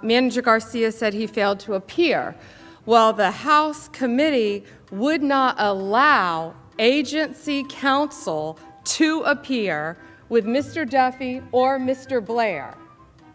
Manager Garcia said he failed to appear. Well, the House committee would not allow agency counsel to appear with Mr. Duffy or Mr. Blair.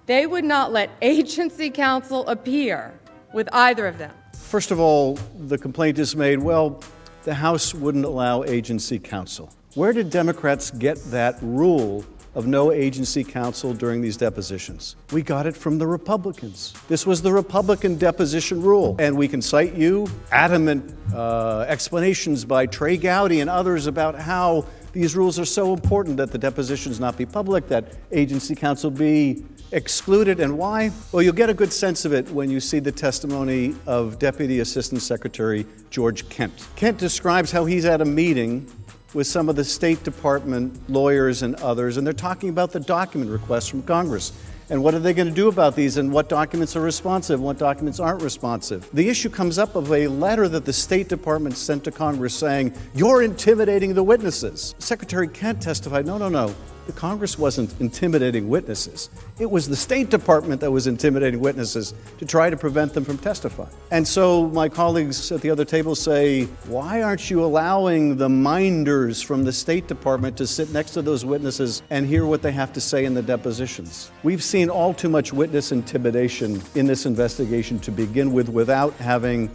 They would not let agency counsel appear with either of them. First of all, the complaint is made, well, the House wouldn't allow agency counsel. Where did Democrats get that rule of no agency counsel during these depositions? We got it from the Republicans. This was the Republican deposition rule. And we can cite you adamant explanations by Trey Gowdy and others about how these rules are so important that the depositions not be public, that agency counsel be excluded. And why? Well, you'll get a good sense of it when you see the testimony of Deputy Assistant Secretary George Kent. Kent describes how he's at a meeting with some of the State Department lawyers and others, and they're talking about the document requests from Congress. And what are they going to do about these, and what documents are responsive, and what documents aren't responsive? The issue comes up of a letter that the State Department sent to Congress saying, you're intimidating the witnesses. Secretary Kent testified, no. The Congress wasn't intimidating witnesses. It was the State Department that was intimidating witnesses to try to prevent them from testifying. And so my colleagues at the other table say, why aren't you allowing the minders from the State Department to sit next to those witnesses and hear what they have to say in the depositions? We've seen all too much witness intimidation in this investigation to begin with without having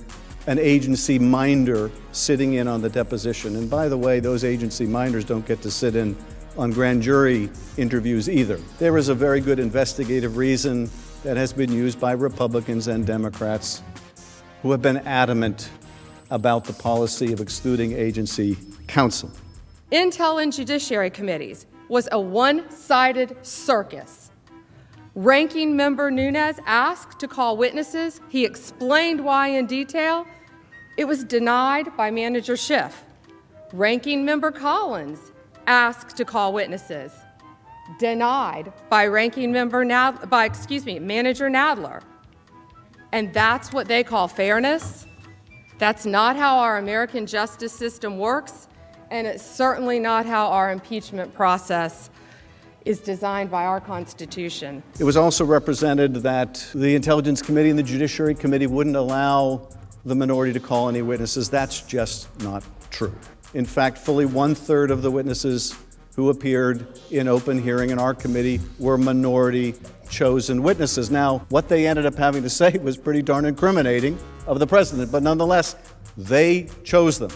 an agency minder sitting in on the deposition. And by the way, those agency minders don't get to sit in on grand jury interviews either. There is a very good investigative reason that has been used by Republicans and Democrats who have been adamant about the policy of excluding agency counsel. Intel and Judiciary Committees was a one-sided circus. Ranking Member Nunes asked to call witnesses. He explained why in detail. It was denied by Manager Schiff. Ranking Member Collins asked to call witnesses, denied by Manager Nadler. And that's what they call fairness. That's not how our American justice system works, and it's certainly not how our impeachment process is designed by our Constitution. It was also represented that the Intelligence Committee and the Judiciary Committee wouldn't allow the minority to call any witnesses. That's just not true. In fact, fully 1/3 of the witnesses who appeared in open hearing in our committee were minority-chosen witnesses. Now, what they ended up having to say was pretty darn incriminating of the president, but nonetheless, they chose them.